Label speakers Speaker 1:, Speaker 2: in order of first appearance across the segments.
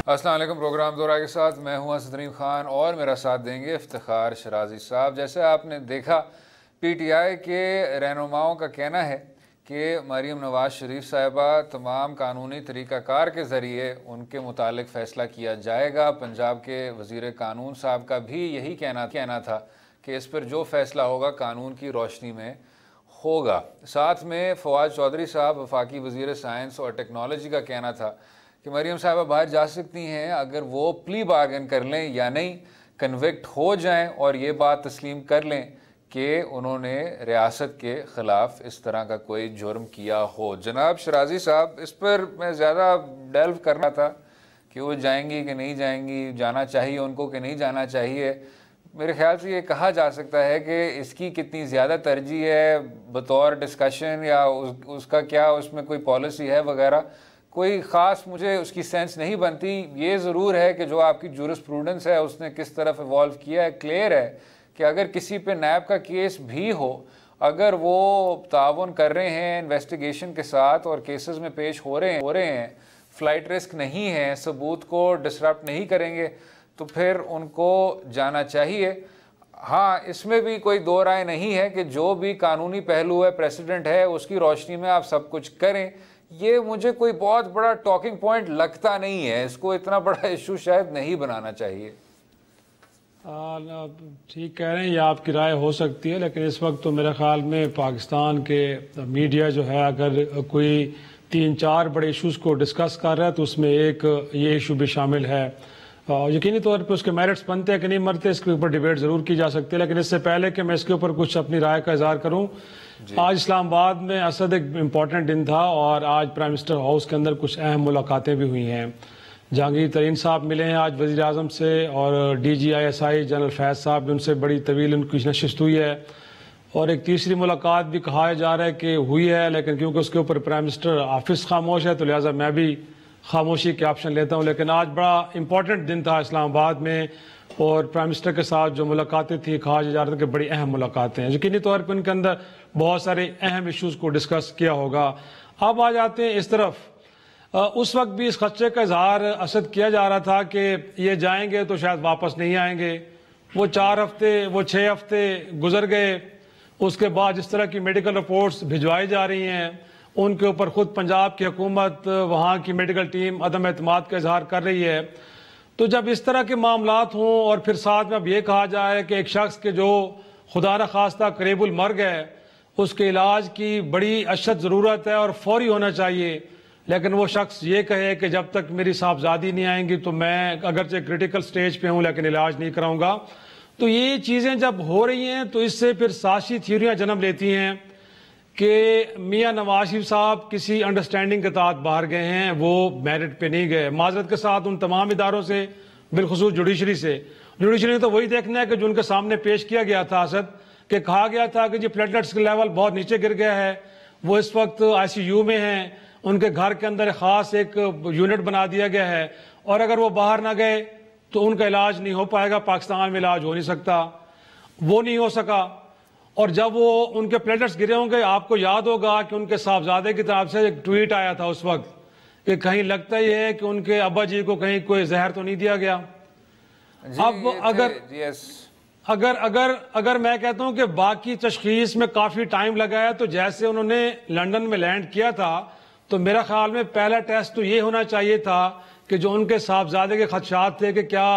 Speaker 1: अस्सलाम वालेकुम। प्रोग्राम दौरा के साथ मैं हूं असदरीम खान और मेरा साथ देंगे इफ्तिखार शराजी साहब। जैसे आपने देखा, पीटीआई के रहनुमाओं का कहना है कि मरीम नवाज शरीफ साहिबा तमाम कानूनी तरीक़ाकार के ज़रिए उनके मुतालिक फ़ैसला किया जाएगा। पंजाब के वज़ीर कानून साहब का भी यही कहना था कि इस पर जो फ़ैसला होगा कानून की रोशनी में होगा। साथ में फवाद चौधरी साहब वफाकी वज़ीर साइंस और टेक्नोलॉजी का कहना था कि मरीम साहबा बाहर जा सकती हैं अगर वो प्ली बार्गन कर लें या नहीं, कन्विक्ट हो जाएं और ये बात तस्लीम कर लें कि उन्होंने रियासत के ख़िलाफ़ इस तरह का कोई जुर्म किया हो। जनाब शराजी साहब, इस पर मैं ज़्यादा डेल्व करना था कि वो जाएंगी कि नहीं जाएंगी, जाना चाहिए उनको कि नहीं जाना चाहिए। मेरे ख्याल से ये कहा जा सकता है कि इसकी कितनी ज़्यादा तरजीह है बतौर डिस्कशन, या उसका क्या उसमें कोई पॉलिसी है वगैरह, कोई ख़ास मुझे उसकी सेंस नहीं बनती। ये ज़रूर है कि जो आपकी जूरिस्प्रूडेंस है उसने किस तरफ इवॉल्व किया है। क्लियर है कि अगर किसी पे नैब का केस भी हो, अगर वो ताउन कर रहे हैं इन्वेस्टिगेशन के साथ और केसेस में पेश हो रहे हैं, फ़्लाइट रिस्क नहीं है, सबूत को डिसरप्ट नहीं करेंगे, तो फिर उनको जाना चाहिए। हाँ, इसमें भी कोई दो राय नहीं है कि जो भी कानूनी पहलू है, प्रेसिडेंट है, उसकी रोशनी में आप सब कुछ करें। ये मुझे कोई बहुत बड़ा टॉकिंग पॉइंट लगता नहीं है, इसको इतना बड़ा इशू शायद नहीं बनाना चाहिए।
Speaker 2: ठीक कह रहे हैं, ये आपकी राय हो सकती है, लेकिन इस वक्त तो मेरे ख्याल में पाकिस्तान के मीडिया जो है अगर कोई 3-4 बड़े इश्यूज को डिस्कस कर रहा है तो उसमें एक ये इशू भी शामिल है। यकीनी तौर पर उसके मेरिट्स बनते हैं कि नहीं मरते, इसके ऊपर डिबेट ज़रूर की जा सकती है। लेकिन इससे पहले कि मैं इसके ऊपर कुछ अपनी राय का इजहार करूँ, आज इस्लामाबाद में असद एक इम्पॉर्टेंट दिन था और आज प्राइम मिनिस्टर हाउस के अंदर कुछ अहम मुलाकातें भी हुई हैं। जहांगीर तरीन साहब मिले हैं आज वज़ीर आज़म से, और DGISI जनरल फैज़ साहब भी उनसे बड़ी तवील उनकी नशिस्त हुई है। और एक तीसरी मुलाकात भी कहा जा रहा है कि हुई है, लेकिन क्योंकि उसके ऊपर प्राइम मिनिस्टर ऑफिस खामोश है तो लिहाजा मैं भी खामोशी के ऑप्शन लेता हूँ। लेकिन आज बड़ा इंपॉर्टेंट दिन था इस्लामाबाद में, और प्राइम मिनिस्टर के साथ जो मुलाकातें थी कहा जा रहा था कि बड़ी अहम मुलाकातें हैं। यकीनी तौर पर उनके अंदर बहुत सारे अहम इश्यूज को डिस्कस किया होगा। अब आ जाते हैं इस तरफ, उस वक्त भी इस खदशे का इजहार असद किया जा रहा था कि ये जाएंगे तो शायद वापस नहीं आएंगे। वो 4 हफ्ते, वो 6 हफ्ते गुजर गए। उसके बाद जिस तरह की मेडिकल रिपोर्ट्स भिजवाई जा रही हैं उनके ऊपर खुद पंजाब की हुकूमत, वहाँ की मेडिकल टीम अदम एतमाद का इजहार कर रही है। तो जब इस तरह के मामलात हों और फिर साथ में अब ये कहा जाए कि एक शख्स के जो खुदा न खास्ता करीबुल मर गए, उसके इलाज की बड़ी अशद ज़रूरत है और फौरी होना चाहिए, लेकिन वो शख्स ये कहे कि जब तक मेरी साहबजादी नहीं आएंगी तो मैं अगरचे क्रिटिकल स्टेज पे हूँ लेकिन इलाज नहीं कराऊंगा। तो ये चीज़ें जब हो रही हैं तो इससे फिर साजिशी थ्योरियाँ जन्म लेती हैं कि मियाँ नवाज शरीफ साहब किसी अंडरस्टैंडिंग के तहत बाहर गए हैं, वो मेरिट पे नहीं गए। माजरत के साथ उन तमाम इदारों से, बिलखुसूस जुडिशरी ने तो वही देखना है कि जो उनके सामने पेश किया गया था असद, कि कहा गया था कि जो प्लेटलेट्स का लेवल बहुत नीचे गिर गया है, वो इस वक्त ICU में हैं, उनके घर के अंदर खास एक यूनिट बना दिया गया है और अगर वो बाहर ना गए तो उनका इलाज नहीं हो पाएगा, पाकिस्तान में इलाज हो नहीं सकता। वो नहीं हो सका। और जब वो उनके प्लेटलेट्स गिरे होंगे, आपको याद होगा कि उनके साहबजादे की तरफ से एक ट्वीट आया था उस वक्त कि कहीं लगता ही है कि उनके अब्बा जी को कहीं कोई जहर तो नहीं दिया गया। अब अगर मैं कहता हूं कि बाकी तशखीस में काफी टाइम लगा है, तो जैसे उन्होंने लंदन में लैंड किया था तो मेरा ख्याल में पहला टेस्ट तो ये होना चाहिए था कि जो उनके साहबजादे के खदशात थे कि क्या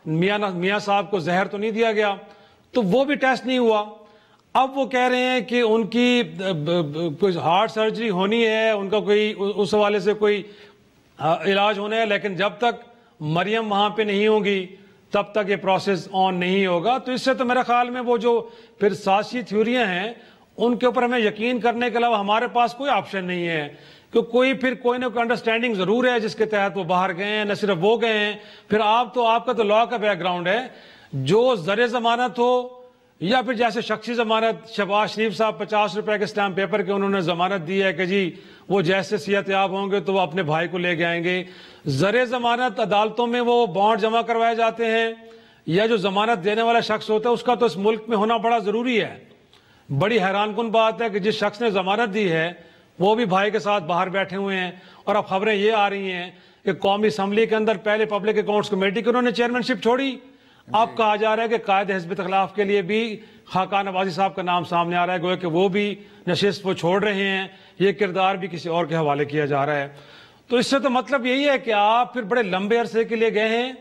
Speaker 2: मियाँ साहब को जहर तो नहीं दिया गया, तो वो भी टेस्ट नहीं हुआ। अब वो कह रहे हैं कि उनकी कोई हार्ट सर्जरी होनी है, उनका कोई उस हवाले से कोई इलाज होना है, लेकिन जब तक मरियम वहाँ पे नहीं होगी तब तक ये प्रोसेस ऑन नहीं होगा। तो इससे तो मेरे ख्याल में वो जो फिर साजिशी थ्योरियाँ हैं उनके ऊपर हमें यकीन करने के अलावा हमारे पास कोई ऑप्शन नहीं है, कि कोई ना कोई अंडरस्टैंडिंग जरूर है जिसके तहत वो बाहर गए हैं। न सिर्फ वो गए हैं, फिर आपका तो लॉ का बैकग्राउंड है, जो ज़र जमानत हो या फिर जैसे शख्सी जमानत, शहबाज शरीफ साहब 50 रुपए के स्टैम्प पेपर के उन्होंने जमानत दी है कि जी वो जैसे सेहतयाब होंगे तो वो अपने भाई को लेके आएंगे। ज़र जमानत अदालतों में वो बॉन्ड जमा करवाए जाते हैं, या जो जमानत देने वाला शख्स होता है उसका तो इस मुल्क में होना बड़ा जरूरी है। बड़ी हैरानकुन बात है कि जिस शख्स ने जमानत दी है वो भी भाई के साथ बाहर बैठे हुए हैं, और अब खबरें ये आ रही हैं कि कौमी असम्बली के अंदर पहले पब्लिक अकाउंट्स कमेटी की उन्होंने चेयरमैनशिप छोड़ी। अब कहा जा रहा है कि कायदे हिज़्ब इख्तिलाफ के लिए भी खाका नवाजी साहब का नाम सामने आ रहा है, गोया कि वो भी नशिस्त वो छोड़ रहे हैं, ये किरदार भी किसी और के हवाले किया जा रहा है। तो इससे तो मतलब यही है कि आप फिर बड़े लंबे अरसे के लिए गए हैं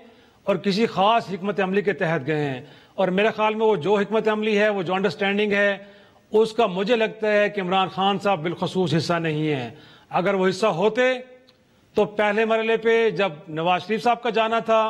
Speaker 2: और किसी खास हिकमत अमली के तहत गए हैं, और मेरे ख्याल में वो जो हिकमत अमली है, वो जो अंडरस्टैंडिंग है, उसका मुझे लगता है कि इमरान खान साहब बिलखसूस हिस्सा नहीं है। अगर वो हिस्सा होते तो पहले मरहले पे जब नवाज शरीफ साहब का जाना था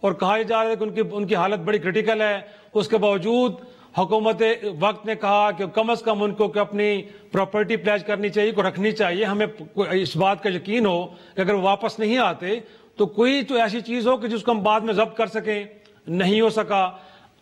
Speaker 2: और कहा जा रहा है कि उनकी हालत बड़ी क्रिटिकल है, उसके बावजूद हुकूमत वक्त ने कहा कि कम अज कम उनको अपनी प्रॉपर्टी प्लेज करनी चाहिए, को रखनी चाहिए। हमें इस बात का यकीन हो कि अगर वो वापस नहीं आते तो कोई तो ऐसी चीज हो कि जिसको हम बाद में जब्त कर सकें, नहीं हो सका।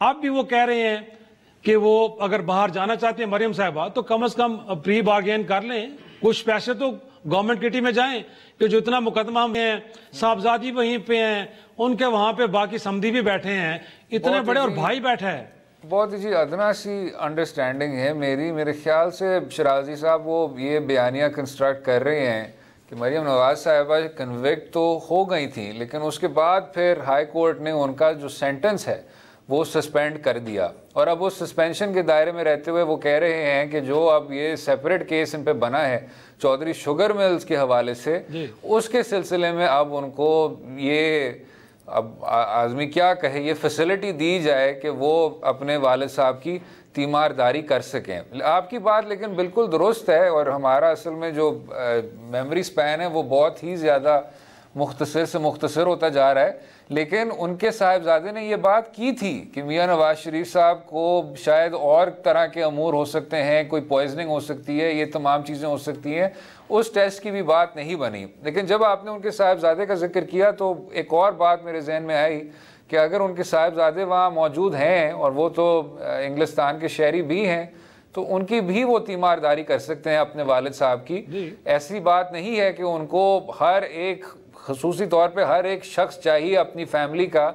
Speaker 2: अब भी वो कह रहे हैं कि वो अगर बाहर जाना चाहते हैं मरियम साहिबा तो कम से कम प्री बार्गेन कर लें, कुछ पैसे तो गवर्नमेंट किटी में जाएं कि जो इतना मुकदमा हम हैं, साहबजादी वहीं पे हैं, उनके वहां पे बाकी समधी भी बैठे हैं, इतने बड़े और भाई बैठा है।
Speaker 1: बहुत ही अदना सी अंडरस्टैंडिंग है मेरे ख्याल से शराजी साहब वो ये बयानियाँ कंस्ट्रक्ट कर रहे हैं कि मरियम नवाज साहिबा कन्विक्ट तो हो गई थी, लेकिन उसके बाद फिर हाई कोर्ट ने उनका जो सेंटेंस है वो सस्पेंड कर दिया, और अब उस सस्पेंशन के दायरे में रहते हुए वो कह रहे हैं कि जो अब ये सेपरेट केस इन पे बना है चौधरी शुगर मिल्स के हवाले से, उसके सिलसिले में अब उनको ये अब आदमी क्या कहे, ये फैसिलिटी दी जाए कि वो अपने वालिद साहब की तीमारदारी कर सकें। आपकी बात लेकिन बिल्कुल दुरुस्त है, और हमारा असल में जो मेमोरी स्पैन है वो बहुत ही ज़्यादा मुख्तसर से मुख्तसर होता जा रहा है। लेकिन उनके साहिबजादे ने ये बात की थी कि मियाँ नवाज शरीफ साहब को शायद और तरह के अमूर हो सकते हैं, कोई पॉइजनिंग हो सकती है, ये तमाम चीज़ें हो सकती हैं। उस टेस्ट की भी बात नहीं बनी। लेकिन जब आपने उनके साहिबजादे का जिक्र किया तो एक और बात मेरे जहन में आई कि अगर उनके साहिबजादे वहाँ मौजूद हैं और वो तो इंग्लिस्तान के शहरी भी हैं, तो उनकी भी वो तीमारदारी कर सकते हैं अपने वालिद साहब की। ऐसी बात नहीं है कि उनको हर एक ख़ुसूसी तौर पे हर एक शख्स चाहिए अपनी फैमिली का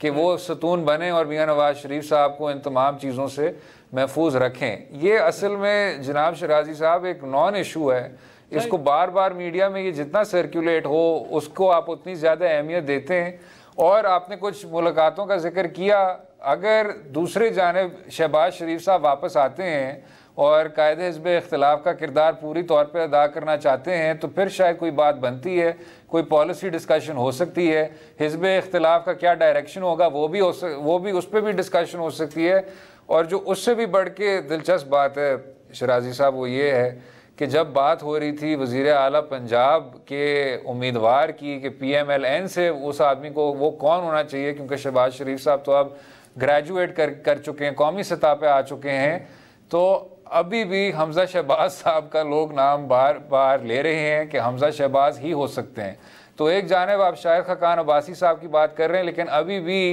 Speaker 1: कि वो सतून बने और मियाँ नवाज शरीफ साहब को इन तमाम चीज़ों से महफूज रखें। ये असल में जनाब शराजी साहब एक नॉन इशू है, इसको बार बार मीडिया में ये जितना सर्कुलेट हो उसको आप उतनी ज़्यादा अहमियत देते हैं। और आपने कुछ मुलाकातों का जिक्र किया, अगर दूसरे जानिब शहबाज शरीफ साहब वापस आते हैं और कायदे हिज़्ब इख्तिलाफ का किरदार पूरी तौर पे अदा करना चाहते हैं तो फिर शायद कोई बात बनती है, कोई पॉलिसी डिस्कशन हो सकती है। हिज़्ब इख्तिलाफ का क्या डायरेक्शन होगा वो भी उस पर भी डिस्कशन हो सकती है। और जो उससे भी बढ़ के दिलचस्प बात है शराजी साहब वो ये है कि जब बात हो रही थी वज़ीर आला पंजाब के उम्मीदवार की कि PMLN से उस आदमी को वो कौन होना चाहिए, क्योंकि शहबाज शरीफ साहब तो अब ग्रेजुएट कर चुके हैं, कौमी सतह पे आ चुके हैं, तो अभी भी हमजा शहबाज साहब का लोग नाम बार बार ले रहे हैं कि हमजा शहबाज ही हो सकते हैं। तो एक जानिब आप शायर खाकान अब्बासी साहब की बात कर रहे हैं, लेकिन अभी भी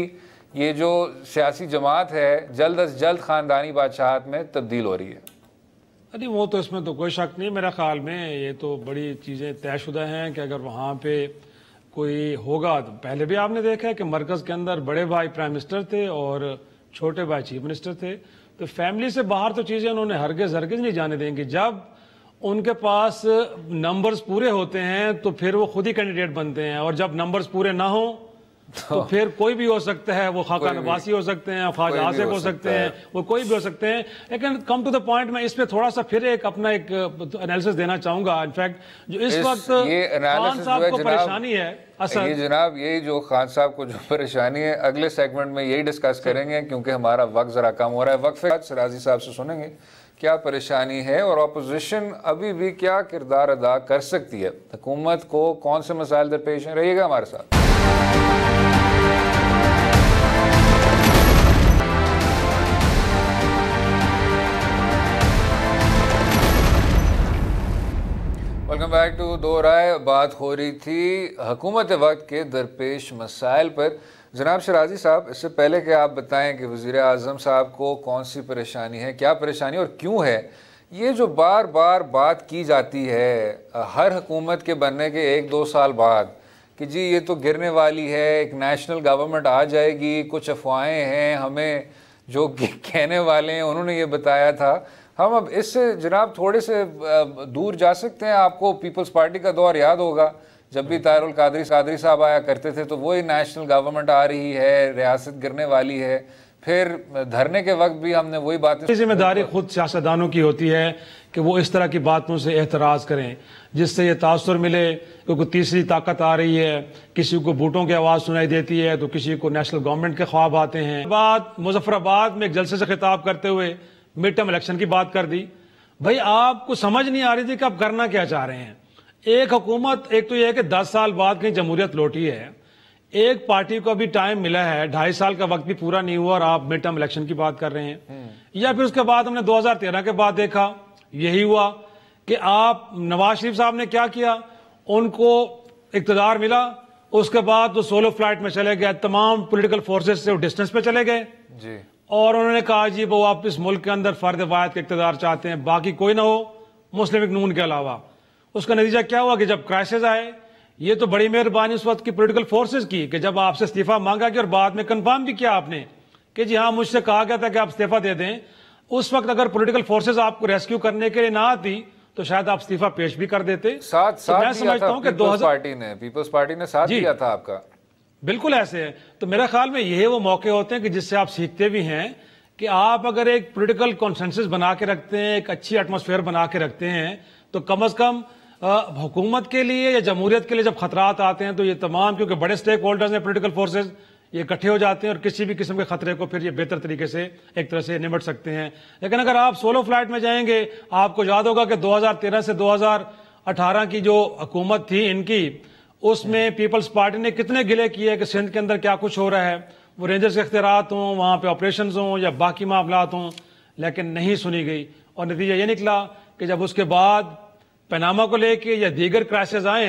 Speaker 1: ये जो सियासी जमात है जल्द अज जल्द ख़ानदानी बादशाहत में तब्दील हो रही है।
Speaker 2: अरे वो तो इसमें तो कोई शक नहीं, मेरे ख्याल में ये तो बड़ी चीज़ें तयशुदा हैं कि अगर वहाँ पे कोई होगा तो पहले भी आपने देखा है कि मरकज़ के अंदर बड़े भाई प्राइम मिनिस्टर थे और छोटे भाई चीफ मिनिस्टर थे, तो फैमिली से बाहर तो चीज़ें उन्होंने हरगिज़ नहीं जाने देंगी। जब उनके पास नंबर्स पूरे होते हैं तो फिर वो खुद ही कैंडिडेट बनते हैं, और जब नंबर्स पूरे ना हो तो फिर कोई भी हो सकता है, वो खाका नवासी हो सकते हैं, ख्वाजा आसिफ हो सकते हैं, वो कोई भी हो सकते हैं। लेकिन कम टू द पॉइंट मैं इस पे थोड़ा सा फिर एक अपना एक एनालिसिस देना चाहूंगा। इनफैक्ट जो इस वक्त खान साहब को परेशानी है असल,
Speaker 1: ये जनाब यही जो खान साहब को जो परेशानी है अगले सेगमेंट में यही डिस्कस करेंगे, क्योंकि हमारा वक्त जरा कम हो रहा है। वक्फे शराजी साहब से सुनेंगे क्या परेशानी है और अपोजिशन अभी भी क्या किरदार अदा कर सकती है, हुकूमत को कौन से मसाइल दरपेश हैं। रहिएगा हमारे साथ। वेलकम बैक टू दो राय। बात हो रही थी हुकूमत वक्त के दरपेश मसाइल पर। जनाब शराजी साहब, इससे पहले कि आप बताएं कि वज़ीर आज़म साहब को कौन सी परेशानी है, क्या परेशानी और क्यों है, ये जो बार बार बात की जाती है हर हुकूमत के बनने के 1-2 साल बाद कि जी ये तो गिरने वाली है, एक नेशनल गवर्नमेंट आ जाएगी, कुछ अफवाहें हैं, हमें जो कहने वाले हैं उन्होंने ये बताया था। हम अब इससे जनाब थोड़े से दूर जा सकते हैं। आपको पीपल्स पार्टी का दौर याद होगा जब भी तारुल कादरी साहब आया करते थे तो वही नेशनल गवर्नमेंट आ रही है, रियासत गिरने वाली है, फिर धरने के वक्त भी हमने वही बातें।
Speaker 2: जिम्मेदारी खुद सियासतदानों की होती है कि वो इस तरह की बातों से एहतराज करें जिससे ये तासुर मिले कि कोई तीसरी ताकत आ रही है, किसी को बूटों की आवाज़ सुनाई देती है तो किसी को नेशनल गवर्नमेंट के ख्वाब आते हैं। बात मुजफ्फराबाद में एक जलसे से खिताब करते हुए मिड टर्म इलेक्शन की बात कर दी। भाई आपको समझ नहीं आ रही थी कि आप करना क्या चाह रहे हैं। एक हुकूमत, एक तो यह है कि 10 साल बाद कहीं जमहूरियत लौटी है, एक पार्टी को अभी टाइम मिला है, 2.5 साल का वक्त भी पूरा नहीं हुआ और आप मिड टर्म इलेक्शन की बात कर रहे हैं। या फिर उसके बाद हमने 2013 के बाद देखा यही हुआ कि आप नवाज शरीफ साहब ने क्या किया, उनको इक्तदार मिला, उसके बाद वो सोलो फ्लाइट में चले गए, तमाम पॉलिटिकल फोर्सेस से वो डिस्टेंस पे चले गए
Speaker 1: जी। और
Speaker 2: उन्होंने कहा जी वो आप इस मुल्क के अंदर फर्द वाहिद का इक्तदार चाहते हैं, बाकी कोई ना हो मुस्लिम लीग नून के अलावा। उसका नतीजा क्या हुआ कि जब क्राइसिस आए, ये तो बड़ी मेहरबानी उस वक्त की पॉलिटिकल फोर्सेस की कि जब आपसे इस्तीफा मांगा गया और बाद में कंफर्म भी किया आपने कि जी हाँ मुझसे कहा गया था कि आप इस्तीफा दे दें, उस वक्त अगर पॉलिटिकल फोर्सेस आपको रेस्क्यू करने के लिए ना आती तो शायद आप इस्तीफा पेश भी कर देते।
Speaker 1: साथ मैं समझता हूँ कि पीपल्स पार्टी ने साथ दिया था आपका।
Speaker 2: बिल्कुल ऐसे है। तो मेरा ख्याल में यही वो मौके होते हैं कि जिससे आप सीखते भी हैं कि आप अगर एक पॉलिटिकल कॉन्सेंसस बना के रखते हैं, एक अच्छी एटमॉस्फेयर बना के रखते हैं, तो कम अज कम हुकूमत के लिए या जमहूरियत के लिए जब खतरात आते हैं तो ये तमाम, क्योंकि बड़े स्टेक होल्डर्स हैं पॉलिटिकल फोर्सेस, ये इकट्ठे हो जाते हैं और किसी भी किस्म के खतरे को फिर ये बेहतर तरीके से एक तरह से निपट सकते हैं। लेकिन अगर आप सोलो फ्लाइट में जाएंगे, आपको याद होगा कि 2013 से 2018 की जो हुकूमत थी इनकी, उसमें पीपल्स पार्टी ने कितने गिले किए कि सिंध के अंदर क्या कुछ हो रहा है, वो रेंजर्स के इख्तियारात हों, वहाँ पे ऑपरेशन हों या बाकी मामलात हों, लेकिन नहीं सुनी गई। और नतीजा ये निकला कि जब उसके बाद पनामा को लेके या दीगर क्राइसिस आए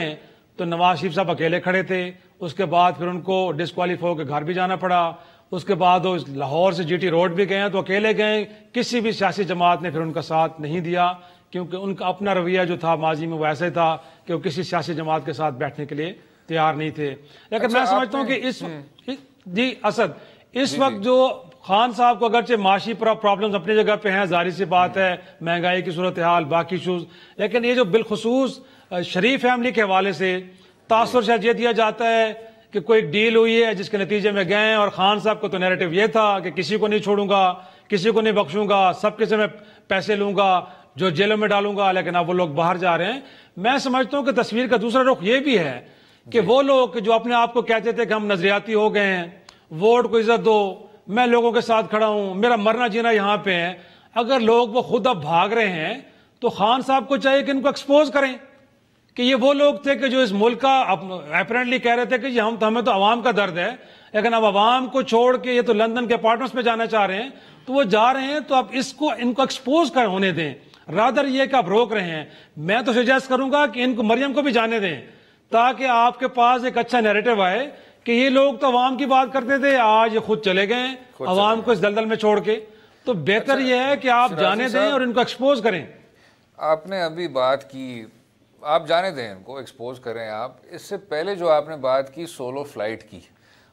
Speaker 2: तो नवाज शरीफ साहब अकेले खड़े थे। उसके बाद फिर उनको डिस्क्वालीफाई होकर घर भी जाना पड़ा। उसके बाद वो लाहौर से जीटी रोड भी गए तो अकेले गए, किसी भी सियासी जमात ने फिर उनका साथ नहीं दिया, क्योंकि उनका अपना रवैया जो था माजी में वैसे था कि वो किसी सियासी जमात के साथ बैठने के लिए तैयार नहीं थे। लेकिन मैं समझता हूँ कि जी असद, इस वक्त जो खान साहब को अगरचे माशी प्रॉब्लम्स अपनी जगह पे हैं, जारी सी बात है, महंगाई की सूरत हाल, बाकी इशूज, लेकिन ये जो बिलखुसूस शरीफ फैमिली के हवाले से तासुर शायद ये दिया जाता है कि कोई डील हुई है जिसके नतीजे में गए, और खान साहब को तो नैरेटिव ये था कि किसी को नहीं छोड़ूंगा, किसी को नहीं बख्शूंगा, सबके से मैं पैसे लूंगा, जो जेलों में डालूंगा। लेकिन अब वो लोग बाहर जा रहे हैं। मैं समझता हूँ कि तस्वीर का दूसरा रुख ये भी है कि वो लोग जो अपने आप को कहते थे कि हम नजरियाती हो गए हैं, वोट को इज्जत दो, मैं लोगों के साथ खड़ा हूं, मेरा मरना जीना यहां पे है, अगर लोग वो खुद अब भाग रहे हैं तो खान साहब को चाहिए कि इनको एक्सपोज करें कि ये वो लोग थे कि जो इस मुल्क का अपेरेंटली कह रहे थे कि हमें तो अवाम का दर्द है, लेकिन अब अवाम को छोड़ के ये तो लंदन के अपार्टमेंट्स में जाना चाह रहे हैं, तो वो जा रहे हैं, तो आप इनको एक्सपोज कर होने दें, रादर ये कि आप रोक रहे हैं। मैं तो सजेस्ट करूंगा कि इनको, मरियम को भी जाने दें, ताकि आपके पास एक अच्छा नैरेटिव आए कि ये लोग तो अवाम की बात करते थे, आज ये खुद चले गए अवाम को इस दलदल में छोड़ के। तो बेहतर यह है कि आप जाने दें और इनको एक्सपोज करें।
Speaker 1: आपने अभी बात की, आप जाने दें इनको, एक्सपोज करें आप। इससे पहले जो आपने बात की सोलो फ्लाइट की,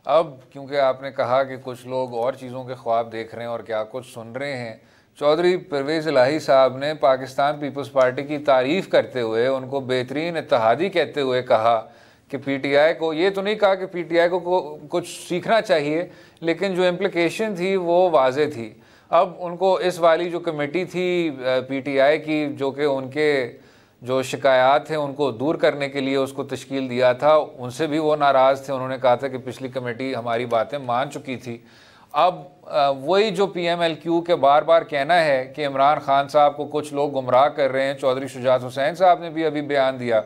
Speaker 1: अब क्योंकि आपने कहा कि कुछ लोग और चीज़ों के ख्वाब देख रहे हैं और क्या कुछ सुन रहे हैं, चौधरी परवेज़ इलाही साहब ने पाकिस्तान पीपल्स पार्टी की तारीफ़ करते हुए उनको बेहतरीन इत्तेहादी कहते हुए कहा कि पीटीआई को, ये तो नहीं कहा कि पीटीआई को कुछ सीखना चाहिए, लेकिन जो इम्प्लिकेशन थी वो वाज़े थी। अब उनको इस वाली जो कमेटी थी पीटीआई की, जो कि उनके जो शिकायत हैं उनको दूर करने के लिए उसको तश्कील दिया था, उनसे भी वो नाराज़ थे। उन्होंने कहा था कि पिछली कमेटी हमारी बातें मान चुकी थी। अब वही जो PMLQ के बार बार कहना है कि इमरान खान साहब को कुछ लोग गुमराह कर रहे हैं, चौधरी शुजात हुसैन साहब ने भी अभी बयान दिया।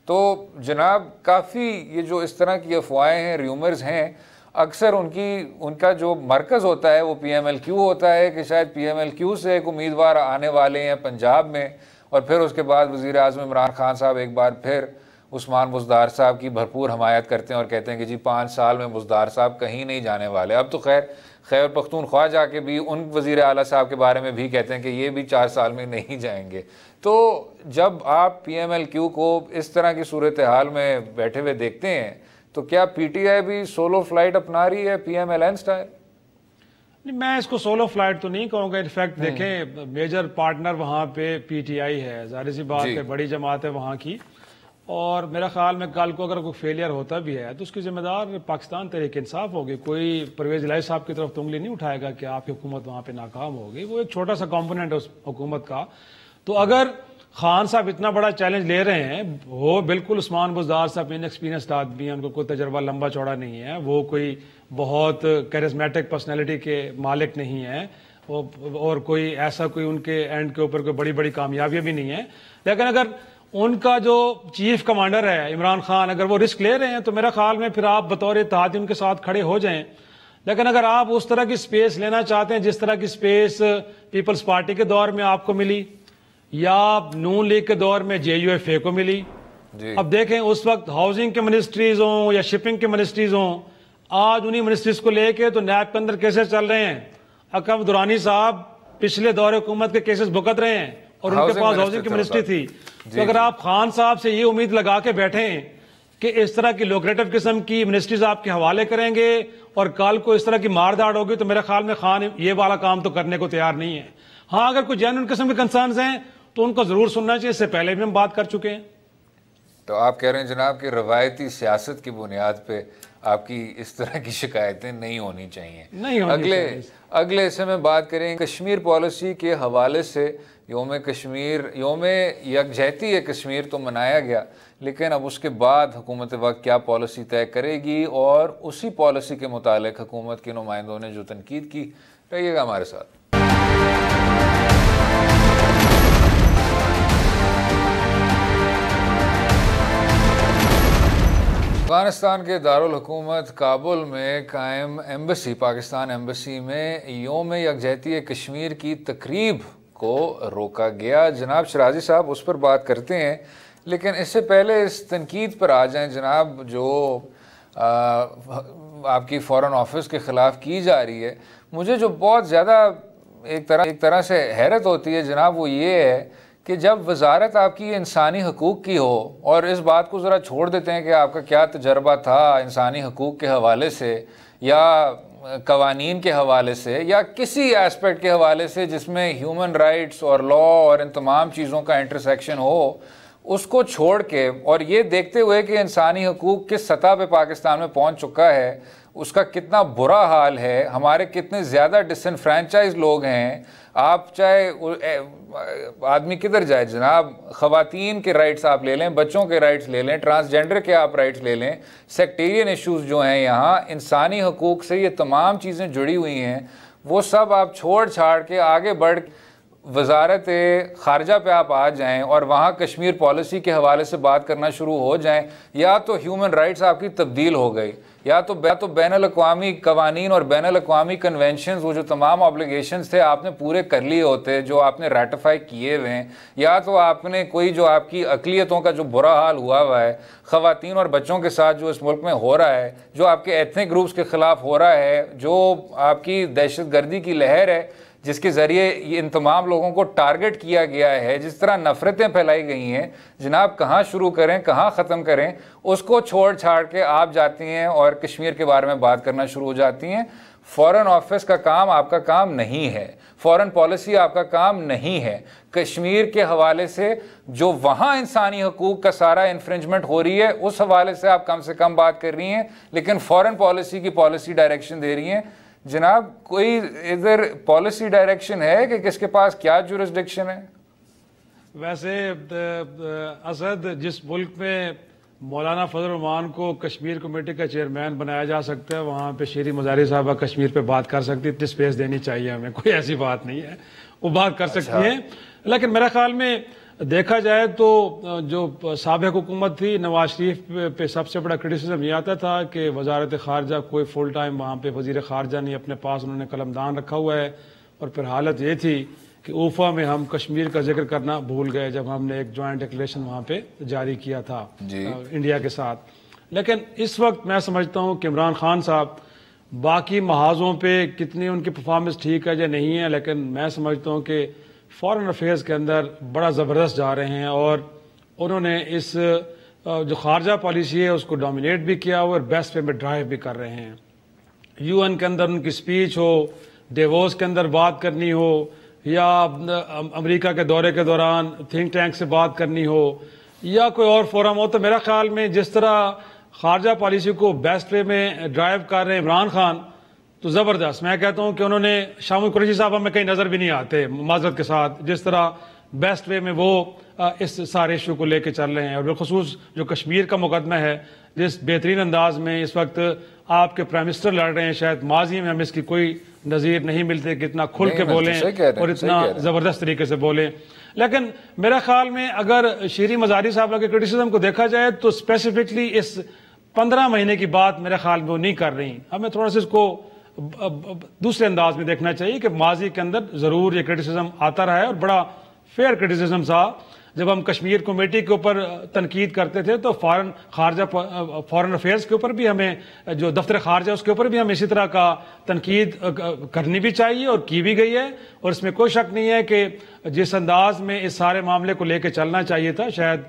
Speaker 1: तो जनाब काफ़ी ये जो इस तरह की अफवाहें हैं, र्यूमर्स हैं, अक्सर उनका जो मरकज़ होता है वो PMLQ होता है कि शायद PMLQ से एक उम्मीदवार आने वाले हैं पंजाब में, और फिर उसके बाद वज़ीर आज़म इमरान खान साहब एक बार फिर उस्मान बुज़दार साहब की भरपूर हमायत करते हैं और कहते हैं कि जी 5 साल में बुज़दार साहब कहीं नहीं जाने वाले। अब तो खैर पख्तूनख्वा जाके भी उन वज़ीर आला साहब के बारे में भी कहते हैं कि ये भी 4 साल में नहीं जाएंगे। तो जब आप PMLQ को इस तरह की सूरत हाल में बैठे हुए देखते हैं, तो क्या PTI भी सोलो फ्लाइट अपना रही है PMLN स्टाइल?
Speaker 2: नहीं, मैं इसको सोलो फ्लाइट तो नहीं कहूँगा। इनफैक्ट देखें, मेजर पार्टनर वहाँ पे PTI है, जाहिर सी बात है, बड़ी जमात है वहाँ की, और मेरा ख्याल में कल को अगर कोई फेलियर होता भी है तो उसकी जिम्मेदार पाकिस्तान तहरीक इंसाफ होगी। कोई परवेज इलाही साहब की तरफ तो उंगली नहीं उठाएगा कि आपकी हुकूमत वहाँ पे नाकाम होगी। वो एक छोटा सा कॉम्पोनेंट है उस हुकूमत का। तो अगर खान साहब इतना बड़ा चैलेंज ले रहे हैं, वो बिल्कुल उस्मान बुज़दार साहब इनएक्सपीरियंस्ड आदमी हैं, उनको कोई तजर्बा लंबा चौड़ा नहीं है, वो कोई बहुत कैरिस्मेटिक पर्सनैलिटी के मालिक नहीं है, और कोई ऐसा कोई उनके एंड के ऊपर कोई बड़ी बड़ी कामयाबियां भी नहीं है। लेकिन अगर उनका जो चीफ कमांडर है इमरान खान, अगर वो रिस्क ले रहे हैं तो मेरा ख्याल में फिर आप बतौर इत्तेहादी उनके साथ खड़े हो जाएं। लेकिन अगर आप उस तरह की स्पेस लेना चाहते हैं जिस तरह की स्पेस पीपल्स पार्टी के दौर में आपको मिली या नून लीग के दौर में JUFA को मिली, अब देखें उस वक्त हाउसिंग के मिनिस्ट्रीज हों या शिपिंग के मिनिस्ट्रीज हों, आज उन्हीं मिनिस्ट्रीज को लेके तो नैब के अंदर केसेस चल रहे हैं। अकब दुरानी साहब पिछले दौरे हुकूमत के केसेस भुगत रहे हैं और उनके पास हाउसिंग की मिनिस्ट्री थी। तो अगर आप खान साहब से ये उम्मीद लगा के बैठे कि इस तरह की लोक्रेटिव किस्म की मिनिस्ट्रीज आपके हवाले करेंगे और कल को इस तरह की मारदाड़ होगी, तो मेरे ख्याल में खान ये वाला काम तो करने को तैयार नहीं है। हाँ, अगर कोई जेन्युइन किस्म के कंसर्न्स हैं तो उनको जरूर सुनना चाहिए, इससे पहले भी हम बात कर चुके हैं।
Speaker 1: तो आप कह रहे हैं जनाब कि रवायती सियासत की बुनियाद पे आपकी इस तरह की शिकायतें नहीं होनी चाहिए।
Speaker 2: नहीं होनी चाहिए।
Speaker 1: अगले हिस्से में बात करें कश्मीर पॉलिसी के हवाले से। योम कश्मीर, योम यकजहती कश्मीर तो मनाया गया, लेकिन अब उसके बाद हुकूमत वक्त क्या पॉलिसी तय करेगी और उसी पॉलिसी के मुतालिक हुकूमत के नुमाइंदों ने जो तनकीद की। रहिएगा हमारे साथ। अफगानिस्तान के दारुल हुकूमत काबुल में कायम एम्बेसी, पाकिस्तान एम्बेसी में योम यकजहती कश्मीर की तकरीब को रोका गया। जनाब शराजी साहब उस पर बात करते हैं, लेकिन इससे पहले इस तनकीद पर आ जाएं जनाब जो आपकी फ़ॉरेन ऑफिस के ख़िलाफ़ की जा रही है। मुझे जो बहुत ज़्यादा एक तरह से हैरत होती है जनाब, वो ये है कि जब वजारत आपकी इंसानी हकूक़ की हो, और इस बात को ज़रा छोड़ देते हैं कि आपका क्या तजर्बा था इंसानी हकूक़ के हवाले से या कवानीन के हवाले से या किसी एस्पेक्ट के हवाले से जिसमें ह्यूमन राइट्स और लॉ और इन तमाम चीज़ों का इंटरसेक्शन हो, उसको छोड़ के और ये देखते हुए कि इंसानी हकूक़ किस सतह पे पाकिस्तान में पहुंच चुका है, उसका कितना बुरा हाल है, हमारे कितने ज़्यादा डिसनफ्रेंचाइज लोग हैं। आप चाहे आदमी किधर जाए जनाब, ख़वातीन के राइट्स आप ले लें, बच्चों के राइट्स ले लें, ट्रांसजेंडर के आप राइट्स ले लें, सेक्टेरियन इश्यूज़ जो हैं यहाँ इंसानी हकूक़ से ये तमाम चीज़ें जुड़ी हुई हैं, वो सब आप छोड़ छाड़ के आगे बढ़ वजारत ख़ारजा पे आप आ जाएं और वहाँ कश्मीर पॉलिसी के हवाले से बात करना शुरू हो जाएं। या तो ह्यूमन राइट्स आपकी तब्दील हो गई, या तो बैनुल-अक़वामी कवानीन और बैनुल-अक़वामी कन्वेंशंस, वो जो तमाम ऑब्लिगेशंस थे आपने पूरे कर लिए होते जो आपने रेटिफाई किए हुए हैं, या तो आपने कोई जो आपकी अक़लियतों का जो बुरा हाल हुआ है ख़वातीन और बच्चों के साथ जो इस मुल्क में हो रहा है, जो आपके एथनिक ग्रुप्स के ख़िलाफ़ हो रहा है, जो आपकी दहशत गर्दी की लहर है जिसके ज़रिए इन तमाम लोगों को टारगेट किया गया है, जिस तरह नफ़रतें फैलाई गई हैं जनाब, कहाँ शुरू करें कहाँ ख़त्म करें, उसको छोड़ छाड़ के आप जाती हैं और कश्मीर के बारे में बात करना शुरू हो जाती हैं। फ़ॉरेन ऑफिस का काम आपका काम नहीं है, फ़ॉरेन पॉलिसी आपका काम नहीं है। कश्मीर के हवाले से जो वहाँ इंसानी हकूक़ का सारा इन्फ्रिंजमेंट हो रही है उस हवाले से आप कम से कम बात कर रही हैं, लेकिन फ़ॉरेन पॉलिसी की पॉलिसी डायरेक्शन दे रही हैं। जनाब कोई इधर पॉलिसी डायरेक्शन है कि किसके पास क्या जुरिस्डिक्शन है?
Speaker 2: वैसे असद, जिस मुल्क में मौलाना फजल रहमान को कश्मीर कमेटी का चेयरमैन बनाया जा सकता है, वहाँ पे शेरी मज़ारी साहबा कश्मीर पे बात कर सकती है। इतनी स्पेस देनी चाहिए हमें, कोई ऐसी बात नहीं है, वो बात कर सकती हैं। लेकिन मेरे ख्याल में देखा जाए तो जो साबिक़ हुकूमत थी, नवाज शरीफ पे सबसे बड़ा क्रिटिसिज्म ये आता था कि वजारत ख़ारजा कोई फुल टाइम वहाँ पे वज़ीर ख़ारजा नहीं, अपने पास उन्होंने कलमदान रखा हुआ है। और फिर हालत ये थी कि ऊफा में हम कश्मीर का जिक्र करना भूल गए जब हमने एक जॉइंट डिक्लेरेशन वहाँ पे जारी किया था इंडिया के साथ। लेकिन इस वक्त मैं समझता हूँ कि इमरान खान साहब बाकी महाजों पे कितनी उनकी परफॉर्मेंस ठीक है या नहीं है, लेकिन मैं समझता हूँ कि फॉरेन अफेयर्स के अंदर बड़ा ज़बरदस्त जा रहे हैं और उन्होंने इस जो खारजा पॉलिसी है उसको डोमिनेट भी किया और बेस्ट वे में ड्राइव भी कर रहे हैं। UN के अंदर उनकी स्पीच हो, डेवोस के अंदर बात करनी हो, या अमेरिका के दौरे के दौरान थिंक टैंक से बात करनी हो, या कोई और फोरम हो, तो मेरा ख्याल में जिस तरह खारजा पॉलिसी को बेस्ट वे में ड्राइव कर रहे हैं इमरान खान, तो ज़बरदस्त। मैं कहता हूँ कि उन्होंने शामिल कुरैशी साहब हमें कहीं नज़र भी नहीं आते माजरत के साथ, जिस तरह बेस्ट वे में वो इस सारे इशू को लेके चल रहे हैं। और बिलखसूस जो कश्मीर का मुकदमा है, जिस बेहतरीन अंदाज में इस वक्त आपके प्राइम मिनिस्टर लड़ रहे हैं, शायद माजी में हमें इसकी कोई नज़ीर नहीं मिलते कि इतना खुल के बोलें और इतना ज़बरदस्त तरीके से बोलें। लेकिन मेरा ख्याल में अगर शीरी मज़ारी साहब के क्रिटिसिज्म को देखा जाए तो स्पेसिफिकली इस 15 महीने की बात मेरे ख्याल में वो नहीं कर रही। हमें थोड़ा सा इसको दूसरे अंदाज में देखना चाहिए कि माजी के अंदर ज़रूर ये क्रिटिसिज्म आता रहा है और बड़ा फेयर क्रिटिसिज्म था। जब हम कश्मीर कमेटी के ऊपर तनकीद करते थे तो फॉरेन अफेयर्स के ऊपर भी हमें, जो दफ्तर खारजा उसके ऊपर भी हमें इसी तरह का तनकीद करनी भी चाहिए और की भी गई है। और इसमें कोई शक नहीं है कि जिस अंदाज में इस सारे मामले को लेकर चलना चाहिए था, शायद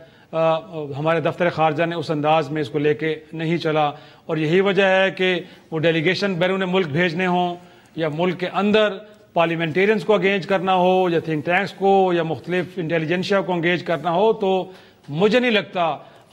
Speaker 2: हमारे दफ्तर खारजा ने उस अंदाज में इसको लेके नहीं चला। और यही वजह है कि वो डेलीगेशन बैरून मुल्क भेजने हों या मुल्क के अंदर पार्लियामेंटेरियंस को एंगेज करना हो या थिंक टैंक्स को या मुख्तलिफ इंटेलिजेंशिया को एंगेज करना हो, तो मुझे नहीं लगता।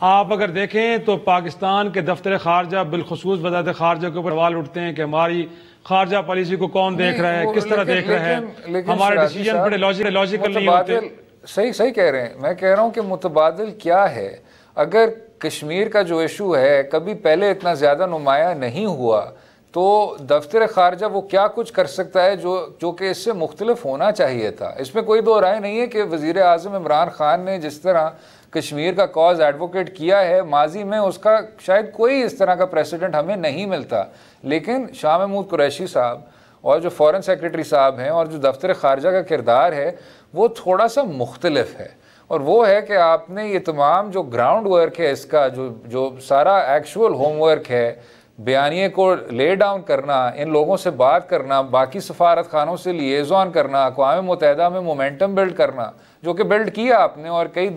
Speaker 2: आप अगर देखें तो पाकिस्तान के दफ्तर खारजा बिलखसूस वज़ारत खारजा के ऊपर सवाल उठते हैं कि हमारी खारजा पॉलिसी को कौन देख रहा है, किस तरह देख रहा है, हमारे डिसीजन बड़े लॉजिकल नहीं होते।
Speaker 1: सही कह रहे हैं। मैं कह रहा हूँ कि मुतबादिल क्या है। अगर कश्मीर का जो इशू है कभी पहले इतना ज़्यादा नुमाया नहीं हुआ तो दफ्तर खारजा वो क्या कुछ कर सकता है जो कि इससे मुख्तलिफ होना चाहिए था। इसमें कोई दो राय नहीं है कि वज़ीर आज़म इमरान खान ने जिस तरह कश्मीर का कॉज एडवोकेट किया है माजी में, उसका शायद कोई इस तरह का प्रेसिडेंट हमें नहीं मिलता। लेकिन शाह महमूद कुरैशी साहब और जो फॉरेन सेक्रेटरी साहब हैं और जो दफ्तर खारजा का किरदार है वो थोड़ा सा मुख्तलिफ है। और वो है कि आपने ये तमाम जो ग्राउंड वर्क है, इसका जो सारा एक्चुअल होमवर्क है, बयानिए को ले डाउन करना, इन लोगों से बात करना, बाकी सफारत खानों से लिएज़ॉन करना, अक़वाम मुत्तहिदा में मोमेंटम बिल्ड करना, जो कि बिल्ड किया आपने और कई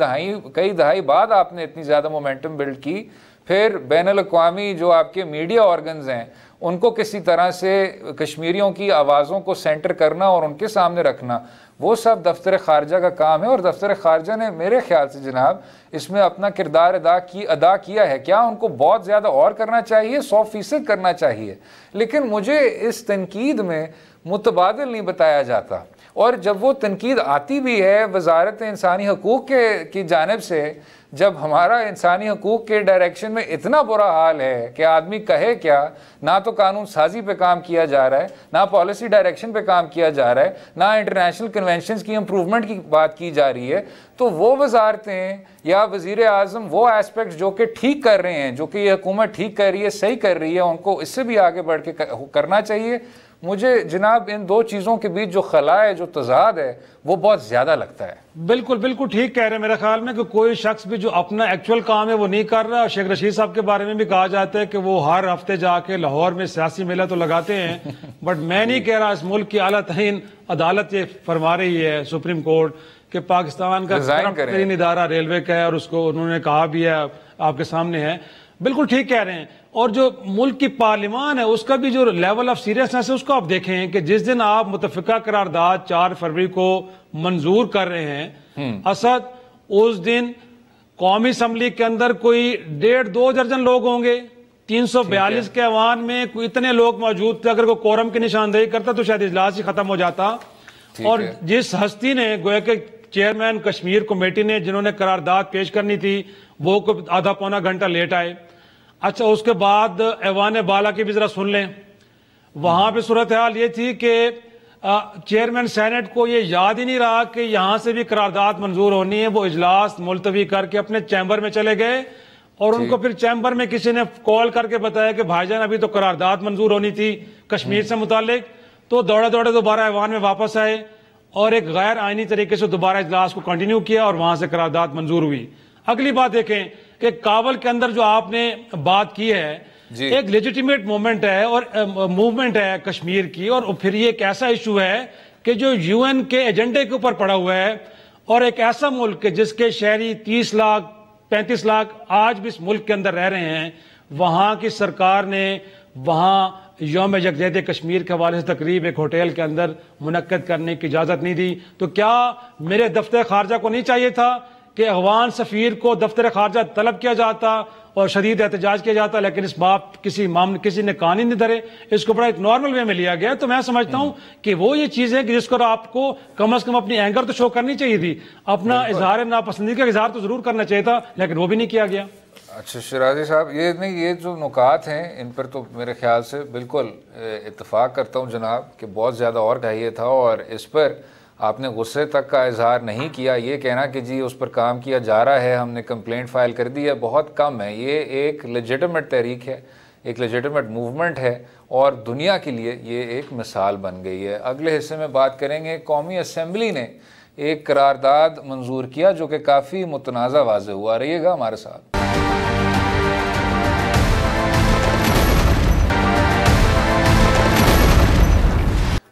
Speaker 1: दहाई बाद आपने इतनी ज़्यादा मोमेंटम बिल्ड की। फिर बैनुल अक़वामी जो आपके मीडिया ऑर्गन्स हैं उनको किसी तरह से कश्मीरियों की आवाज़ों को सेंटर करना और उनके सामने रखना, वो सब दफ्तर खारजा का काम है। और दफ्तर खारजा ने मेरे ख्याल से जनाब इसमें अपना किरदार अदा किया है। क्या उनको बहुत ज़्यादा और करना चाहिए? 100% करना चाहिए। लेकिन मुझे इस तनकीद में मुतबादिल नहीं बताया जाता। और जब वो तनकीद आती भी है वजारत इंसानी हकूक़ की जानिब से, जब हमारा इंसानी हकूक़ के डायरेक्शन में इतना बुरा हाल है कि आदमी कहे क्या, ना तो कानून साजी पे काम किया जा रहा है, ना पॉलिसी डायरेक्शन पे काम किया जा रहा है, ना इंटरनेशनल कन्वेंशंस की इम्प्रूवमेंट की बात की जा रही है, तो वो वजारतें या वज़ीर आज़म वो एस्पेक्ट जो कि ठीक कर रहे हैं, जो कि ये हुकूमत ठीक कर रही है, सही कर रही है, उनको इससे भी आगे बढ़ के करना चाहिए। मुझे जनाब इन दो चीज़ों के बीच जो खला है, जो तजाद है, वो बहुत ज़्यादा लगता है।
Speaker 2: बिल्कुल बिल्कुल ठीक कह रहे हैं मेरे ख्याल में कि कोई शख्स भी जो अपना एक्चुअल काम है वो नहीं कर रहा। शेख रशीद साहब के बारे में भी कहा जाता है कि वो हर हफ्ते जाके लाहौर में सियासी मेला तो लगाते हैं, बट मैं नहीं कह रहा। इस मुल्क की आला तरीन अदालत ये फरमा रही है, सुप्रीम कोर्ट, कि पाकिस्तान का तरीन इदारा रेलवे का है और उसको उन्होंने कहा भी है, आपके सामने है। बिल्कुल ठीक कह रहे हैं। और जो मुल्क की पार्लियामान है उसका भी जो लेवल ऑफ सीरियसनेस है उसको आप देखें कि जिस दिन आप मुतफिका करारदाद 4 फरवरी को मंजूर कर रहे हैं असद, उस दिन कौमी असम्बली के अंदर कोई 1.5-2 दर्जन लोग होंगे। 342 के ऐवान में इतने लोग मौजूद थे, अगर कोई कोरम की निशानदेही करता तो शायद इजलास ही खत्म हो जाता। और जिस हस्ती ने गोया के चेयरमैन कश्मीर कमेटी ने जिन्होंने करारदाद पेश करनी थी वो आधा पौना घंटा लेट आए। अच्छा, उसके बाद ऐवान बाला की भी जरा सुन लें। वहां पे सूरत हाल ये थी कि चेयरमैन सेनेट को ये याद ही नहीं रहा कि यहां से भी करारदाद मंजूर होनी है। वो इजलास मुलतवी करके अपने चैम्बर में चले गए और उनको फिर चैम्बर में किसी ने कॉल करके बताया कि भाईजान अभी तो करारदाद मंजूर होनी थी कश्मीर से मुतालिक। तो दौड़े दौड़े दोबारा ऐवान में वापस आए और एक गैर आईनी तरीके से दोबारा इजलास को कंटिन्यू किया और वहां से करारदाद मंजूर हुई। अगली बात देखें कि काबुल के अंदर जो आपने बात की है, एक लेजिटिमेट मोमेंट है और मूवमेंट है कश्मीर की, और फिर ये एक ऐसा इशू है कि जो यूएन के एजेंडे के ऊपर पड़ा हुआ है, और एक ऐसा मुल्क जिसके शहरी 30 लाख 35 लाख आज भी इस मुल्क के अंदर रह रहे हैं, वहां की सरकार ने वहां यौम यकजहत कश्मीर के हवाले से तकरीब एक होटल के अंदर मुनक्कद करने की इजाजत नहीं दी। तो क्या मेरे दफ्तर खारजा को नहीं चाहिए था कि अफगान सफीर को दफ्तर खारजा तलब किया जाता और शदीद एहतजाज किया जाता, लेकिन इस बात किसी ने कान ही नहीं धरे, इसको बड़ा एक नॉर्मल वे में लिया गया। तो मैं समझता हूं कि वो ये चीज है कि जिसको आपको कम से कम अपनी एंगर तो शो करनी चाहिए थी, अपना इजहार नापसंदगी का इजहार तो जरूर करना चाहिए था, लेकिन वो भी नहीं किया गया।
Speaker 1: अच्छा शराजी साहब, ये जो नुकात हैं इन पर तो मेरे ख्याल से बिल्कुल इत्तेफाक करता हूँ जनाब कि बहुत ज़्यादा और चाहिए था, और इस पर आपने गुस्से तक का इजहार नहीं किया। ये कहना कि जी उस पर काम किया जा रहा है, हमने कंप्लेंट फ़ाइल कर दी है, बहुत कम है। ये एक लेजिटिमेट तहरीक है, एक लेजिटिमेट मूवमेंट है, और दुनिया के लिए ये एक मिसाल बन गई है। अगले हिस्से में बात करेंगे, कौमी असम्बली ने एक करारदाद मंजूर किया जो कि काफ़ी मुतनाज़ा वाज़ेह हुआ। रहिएगा हमारे साथ।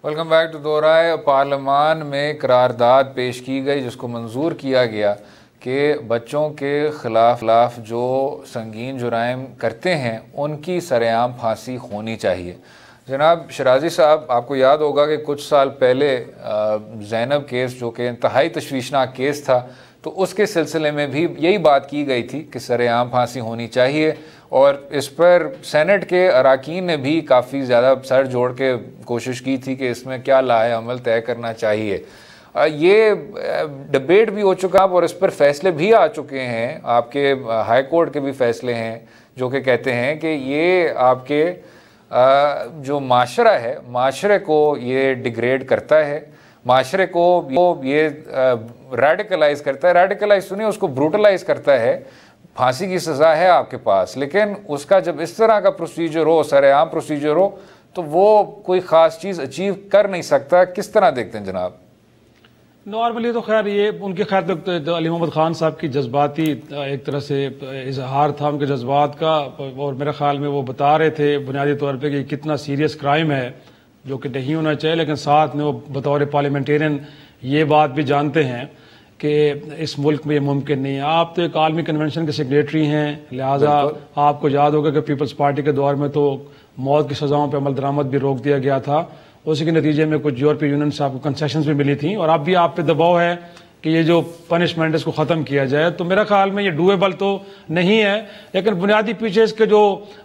Speaker 1: वेलकम बैक टू दो राय। पार्लियामान में करारदाद पेश की गई जिसको मंजूर किया गया कि बच्चों के खिलाफ जो संगीन जुराइम करते हैं उनकी सरेआम फांसी होनी चाहिए। जनाब शराजी साहब, आपको याद होगा कि कुछ साल पहले ज़ैनब केस जो कि इंतहाई तशवीशनाक केस था, तो उसके सिलसिले में भी यही बात की गई थी कि सरेआम फांसी होनी चाहिए, और इस पर सेनेट के अरकान ने भी काफ़ी ज़्यादा सर जोड़ के कोशिश की थी कि इसमें क्या लाए अमल तय करना चाहिए। ये डिबेट भी हो चुका और इस पर फैसले भी आ चुके हैं, आपके हाई कोर्ट के भी फैसले हैं जो कि कहते हैं कि ये आपके जो माशरा है, माशरे को ये डिग्रेड करता है, माशरे को ये रेडिकलाइज करता है, रेडिकलाइज सुनिए उसको ब्रूटलाइज करता है। फांसी की सज़ा है आपके पास, लेकिन उसका जब इस तरह का प्रोसीजर हो, सरेआम प्रोसीजर हो, तो वो कोई ख़ास चीज़ अचीव कर नहीं सकता। किस तरह देखते हैं जनाब?
Speaker 2: नॉर्मली तो खैर ये उनके खैर तो अली मोहम्मद खान साहब की जज्बाती एक तरह से इजहार था उनके जज्बात का, और मेरे ख्याल में वो बता रहे थे बुनियादी तौर पे कि कितना सीरियस क्राइम है जो कि नहीं होना चाहिए, लेकिन साथ में वो बतौर पार्लियामेंटेरियन ये बात भी जानते हैं कि इस मुल्क में ये मुमकिन नहीं है। आप तो एक आलमी कन्वेंशन के सेक्रेटरी हैं, लिहाजा आपको याद होगा कि पीपल्स पार्टी के दौर में तो मौत की सज़ाओं पर अमल दरामद भी रोक दिया गया था, उसी के नतीजे में कुछ यूरोपीय यूनियन से आपको कंसेशंस भी मिली थी, और अब भी आप पे दबाव है कि ये जो पनिशमेंट इसको ख़त्म किया जाए। तो मेरा ख्याल में ये डूएबल तो नहीं है, लेकिन बुनियादी पीछे इसके जो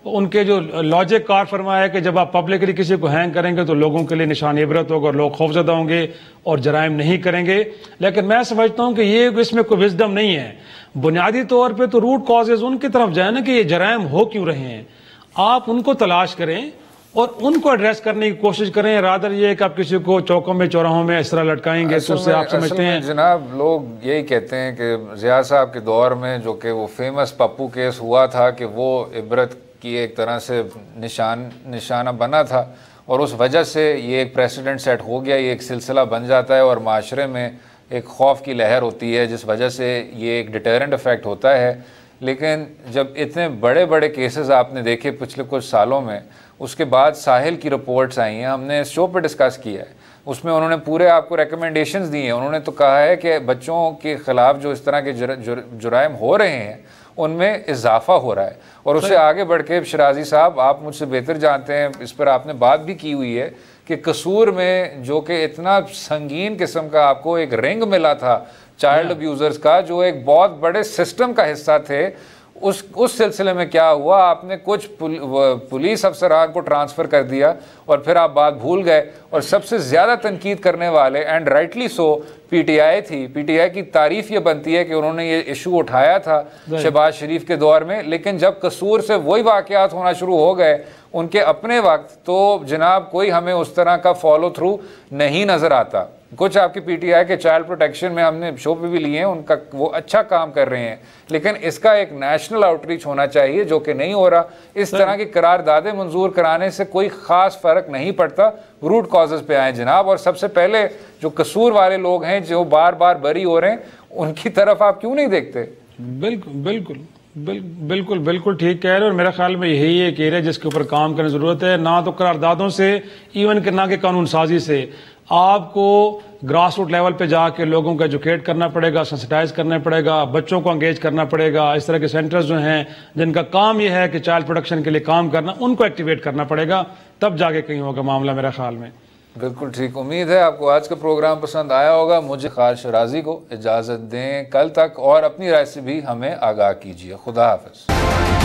Speaker 2: उनके जो लॉजिक कार फरमा है कि जब आप पब्लिकली किसी को हैंग करेंगे तो लोगों के लिए निशान इबरत होगा और लोग खौफजदा होंगे और जराइम नहीं करेंगे। लेकिन मैं समझता हूँ कि ये इसमें कोई विजडम नहीं है। बुनियादी तौर पर तो रूट कॉजेज उनकी तरफ जाए ना कि ये जराइम हो क्यों रहे हैं, आप उनको तलाश करें और उनको एड्रेस करने की कोशिश करें, रादर ये कि आप किसी को चौकों में चौराहों में इस तरह लटकाएंगे तो उससे आप समझते हैं।
Speaker 1: जनाब लोग यही कहते हैं कि ज़िया साहब के दौर में जो कि वो फेमस पप्पू केस हुआ था कि वो इबरत की एक तरह से निशाना बना था, और उस वजह से ये एक प्रेसिडेंट सेट हो गया, ये एक सिलसिला बन जाता है और माशरे में एक खौफ की लहर होती है जिस वजह से ये एक डिटरेंट इफेक्ट होता है। लेकिन जब इतने बड़े बड़े केसेस आपने देखे पिछले कुछ सालों में, उसके बाद साहिल की रिपोर्ट्स आई हैं, हमने इस शो पर डिस्कस किया है, उसमें उन्होंने पूरे आपको रिकमेंडेशंस दी हैं। उन्होंने तो कहा है कि बच्चों के ख़िलाफ़ जो इस तरह के जुराइम हो रहे हैं उनमें इजाफा हो रहा है। और उससे आगे बढ़ के शराजी साहब, आप मुझसे बेहतर जानते हैं, इस पर आपने बात भी की हुई है कि कसूर में जो कि इतना संगीन किस्म का आपको एक रिंग मिला था चाइल्ड अब्यूज़र्स का, जो एक बहुत बड़े सिस्टम का हिस्सा थे, उस सिलसिले में क्या हुआ, आपने कुछ पुलिस अफसरान को ट्रांसफ़र कर दिया और फिर आप बात भूल गए। और सबसे ज़्यादा तनकीद करने वाले, एंड राइटली सो, पीटीआई थी। पीटीआई की तारीफ़ ये बनती है कि उन्होंने ये इशू उठाया था शहबाज शरीफ के दौर में, लेकिन जब कसूर से वही वाक़यात होना शुरू हो गए उनके अपने वक्त, तो जनाब कोई हमें उस तरह का फॉलो थ्रू नहीं नज़र आता। कुछ आपके पीटीआई के चाइल्ड प्रोटेक्शन में हमने शो पे भी लिए हैं, उनका वो अच्छा काम कर रहे हैं, लेकिन इसका एक नेशनल आउटरीच होना चाहिए जो कि नहीं हो रहा। इस तरह की करारदादें मंजूर कराने से कोई ख़ास फ़र्क नहीं पड़ता, रूट कॉजेज़ पे आए जनाब। और सबसे पहले जो कसूर वाले लोग हैं जो बार बार बरी हो रहे हैं, उनकी तरफ आप क्यों नहीं देखते?
Speaker 2: बिल्कुल बिल्कुल बिल्कुल बिल्कुल ठीक कह रहे हैं, और मेरा ख्याल में यही एक एरिया जिसके ऊपर काम करने की ज़रूरत है। ना तो करारदादों से, इवन के ना कि कानून साजी से, आपको ग्रास रूट लेवल पे जाके लोगों को एजुकेट करना पड़ेगा, सेंसिटाइज करना पड़ेगा, बच्चों को एंगेज करना पड़ेगा। इस तरह के सेंटर्स जो हैं जिनका काम ये है कि चाइल्ड प्रोटेक्शन के लिए काम करना, उनको एक्टिवेट करना पड़ेगा, तब जाके कहीं होगा मामला मेरे ख्याल में।
Speaker 1: बिल्कुल ठीक। उम्मीद है आपको आज का प्रोग्राम पसंद आया होगा। मुझे इफ्तिखार शराजी को इजाज़त दें, कल तक और अपनी राय से भी हमें आगाह कीजिए। खुदा हाफ़िज़।